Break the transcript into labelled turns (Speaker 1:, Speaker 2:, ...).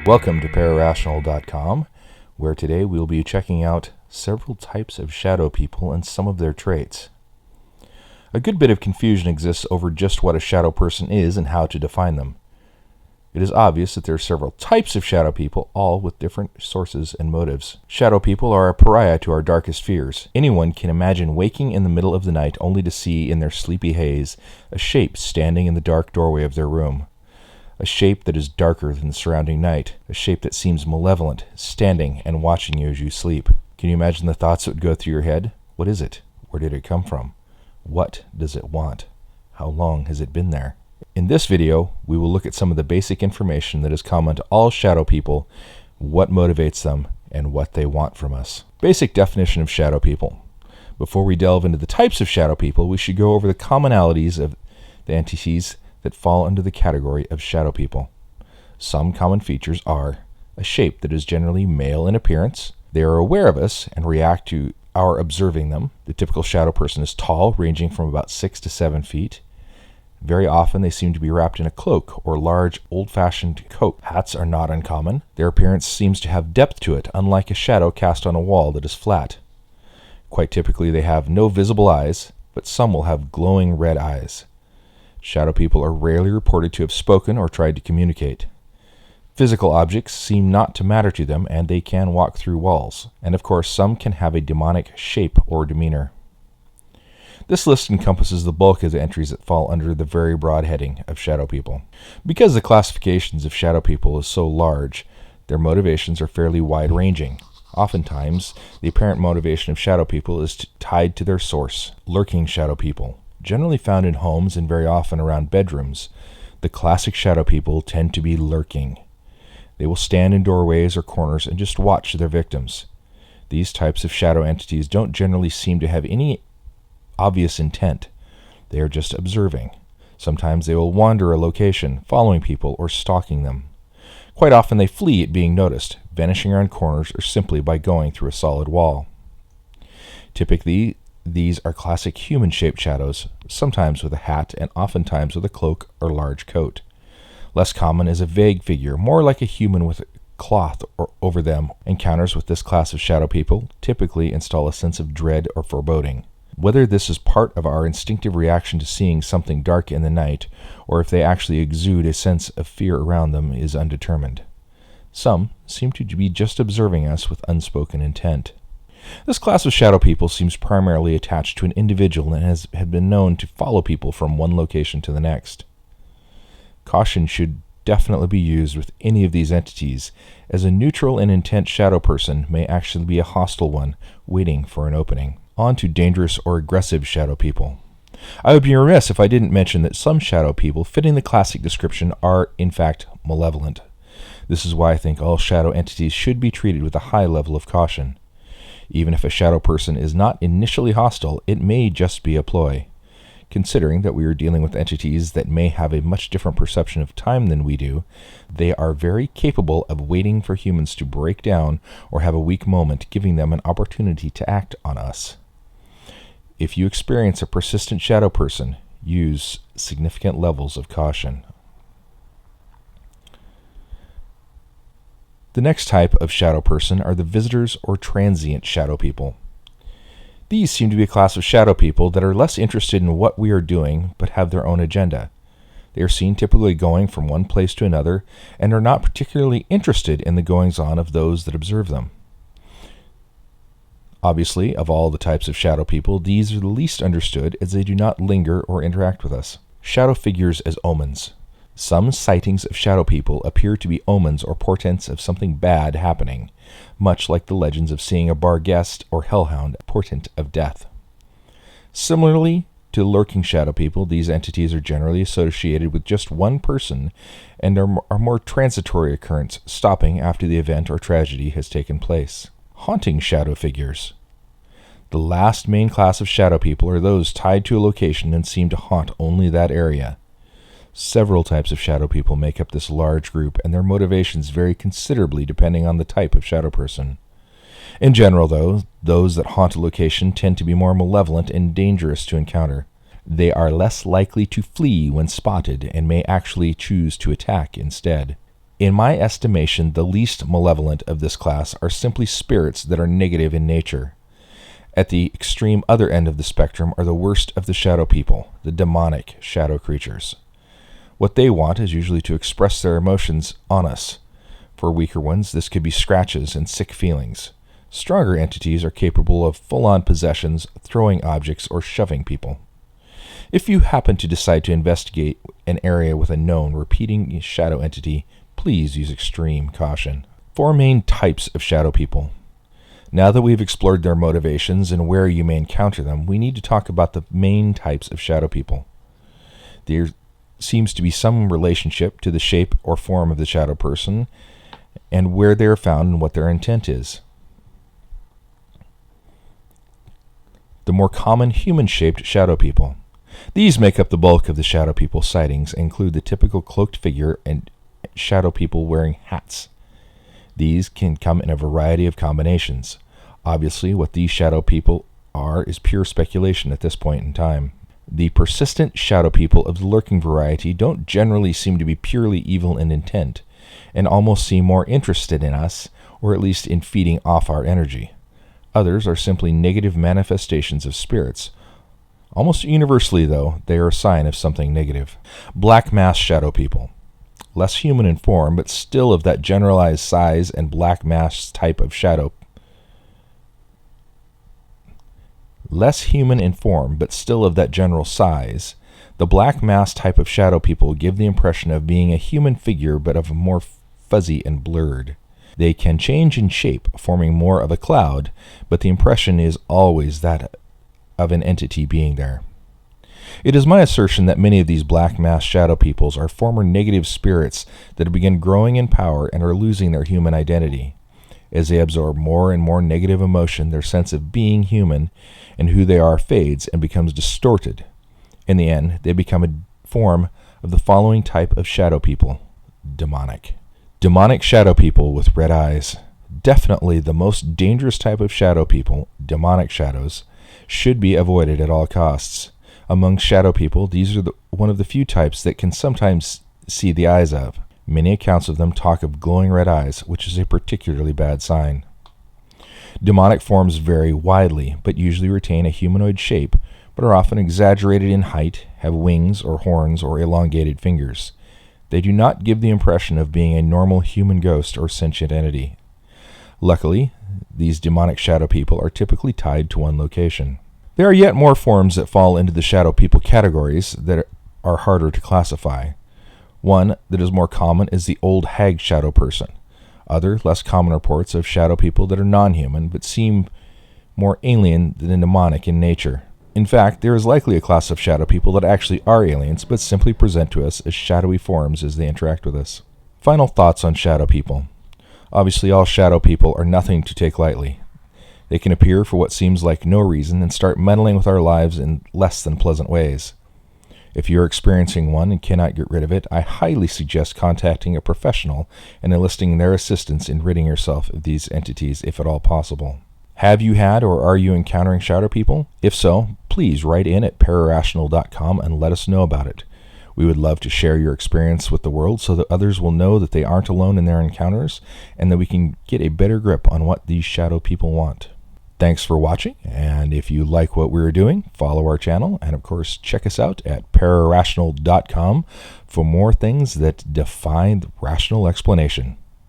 Speaker 1: Welcome to Pararational.com, where today we'll be checking out several types of shadow people and some of their traits. A good bit of confusion exists over just what a shadow person is and how to define them. It is obvious that there are several types of shadow people, all with different sources and motives. Shadow people are a pariah to our darkest fears. Anyone can imagine waking in the middle of the night only to see in their sleepy haze a shape standing in the dark doorway of their room. A shape that is darker than the surrounding night. A shape that seems malevolent, standing and watching you as you sleep. Can you imagine the thoughts that would go through your head? What is it? Where did it come from? What does it want? How long has it been there? In this video, we will look at some of the basic information that is common to all shadow people, what motivates them, and what they want from us. Basic definition of shadow people. Before we delve into the types of shadow people, we should go over the commonalities of the entities that fall under the category of shadow people. Some common features are a shape that is generally male in appearance. They are aware of us and react to our observing them. The typical shadow person is tall, ranging from about 6 to 7 feet. Very often they seem to be wrapped in a cloak or large old-fashioned coat. Hats are not uncommon. Their appearance seems to have depth to it, unlike a shadow cast on a wall that is flat. Quite typically they have no visible eyes, but some will have glowing red eyes. Shadow people are rarely reported to have spoken or tried to communicate. Physical objects seem not to matter to them, and they can walk through walls. And of course, some can have a demonic shape or demeanor. This list encompasses the bulk of the entries that fall under the very broad heading of shadow people. Because the classifications of shadow people is so large, their motivations are fairly wide-ranging. Oftentimes, the apparent motivation of shadow people is tied to their source. Lurking shadow people. Generally found in homes and very often around bedrooms, the classic shadow people tend to be lurking. They will stand in doorways or corners and just watch their victims. These types of shadow entities don't generally seem to have any obvious intent. They are just observing. Sometimes they will wander a location, following people or stalking them. Quite often they flee at being noticed, vanishing around corners or simply by going through a solid wall. Typically, these are classic human-shaped shadows, sometimes with a hat and oftentimes with a cloak or large coat. Less common is a vague figure, more like a human with a cloth over them. Encounters with this class of shadow people typically install a sense of dread or foreboding. Whether this is part of our instinctive reaction to seeing something dark in the night, or if they actually exude a sense of fear around them, is undetermined. Some seem to be just observing us with unspoken intent. This class of shadow people seems primarily attached to an individual and has been known to follow people from one location to the next. Caution should definitely be used with any of these entities, as a neutral and intent shadow person may actually be a hostile one, waiting for an opening. On to dangerous or aggressive shadow people. I would be remiss if I didn't mention that some shadow people fitting the classic description are, in fact, malevolent. This is why I think all shadow entities should be treated with a high level of caution. Even if a shadow person is not initially hostile, it may just be a ploy. Considering that we are dealing with entities that may have a much different perception of time than we do, they are very capable of waiting for humans to break down or have a weak moment, giving them an opportunity to act on us. If you experience a persistent shadow person, use significant levels of caution. The next type of shadow person are the visitors or transient shadow people. These seem to be a class of shadow people that are less interested in what we are doing, but have their own agenda. They are seen typically going from one place to another, and are not particularly interested in the goings-on of those that observe them. Obviously, of all the types of shadow people, these are the least understood as they do not linger or interact with us. Shadow figures as omens. Some sightings of shadow people appear to be omens or portents of something bad happening, much like the legends of seeing a bar guest or hellhound, a portent of death. Similarly to lurking shadow people, these entities are generally associated with just one person and are more transitory occurrence, stopping after the event or tragedy has taken place. Haunting shadow figures. The last main class of shadow people are those tied to a location and seem to haunt only that area. Several types of shadow people make up this large group, and their motivations vary considerably depending on the type of shadow person. In general, though, those that haunt a location tend to be more malevolent and dangerous to encounter. They are less likely to flee when spotted and may actually choose to attack instead. In my estimation, the least malevolent of this class are simply spirits that are negative in nature. At the extreme other end of the spectrum are the worst of the shadow people, the demonic shadow creatures. What they want is usually to express their emotions on us. For weaker ones, this could be scratches and sick feelings. Stronger entities are capable of full-on possessions, throwing objects, or shoving people. If you happen to decide to investigate an area with a known repeating shadow entity, please use extreme caution. 4 main types of shadow people. Now that we've explored their motivations and where you may encounter them, we need to talk about the main types of shadow people. There seems to be some relationship to the shape or form of the shadow person and where they are found and what their intent is. The more common human-shaped shadow people. These make up the bulk of the shadow people sightings and include the typical cloaked figure and shadow people wearing hats. These can come in a variety of combinations. Obviously, what these shadow people are is pure speculation at this point in time. The persistent shadow people of the lurking variety don't generally seem to be purely evil in intent, and almost seem more interested in us, or at least in feeding off our energy. Others are simply negative manifestations of spirits. Almost universally, though, they are a sign of something negative. Black mass shadow people. Less human in form, but still of that generalized size and black mass type of shadow. Less human in form, but still of that general size, the black mass type of shadow people give the impression of being a human figure, but of more fuzzy and blurred. They can change in shape, forming more of a cloud, but the impression is always that of an entity being there. It is my assertion that many of these black mass shadow peoples are former negative spirits that have begun growing in power and are losing their human identity. As they absorb more and more negative emotion, their sense of being human and who they are fades and becomes distorted. In the end, they become a form of the following type of shadow people: demonic. Demonic shadow people with red eyes. Definitely the most dangerous type of shadow people, demonic shadows, should be avoided at all costs. Among shadow people, these are one of the few types that can sometimes see the eyes of. Many accounts of them talk of glowing red eyes, which is a particularly bad sign. Demonic forms vary widely, but usually retain a humanoid shape, but are often exaggerated in height, have wings or horns or elongated fingers. They do not give the impression of being a normal human ghost or sentient entity. Luckily, these demonic shadow people are typically tied to one location. There are yet more forms that fall into the shadow people categories that are harder to classify. One that is more common is the old hag shadow person. Other, less common reports of shadow people that are non-human but seem more alien than demonic in nature. In fact, there is likely a class of shadow people that actually are aliens but simply present to us as shadowy forms as they interact with us. Final thoughts on shadow people. Obviously, all shadow people are nothing to take lightly. They can appear for what seems like no reason and start meddling with our lives in less than pleasant ways. If you're experiencing one and cannot get rid of it, I highly suggest contacting a professional and enlisting their assistance in ridding yourself of these entities if at all possible. Have you had or are you encountering shadow people? If so, please write in at Pararational.com and let us know about it. We would love to share your experience with the world so that others will know that they aren't alone in their encounters and that we can get a better grip on what these shadow people want. Thanks for watching, and if you like what we're doing, follow our channel, and of course check us out at Pararational.com for more things that defy the rational explanation.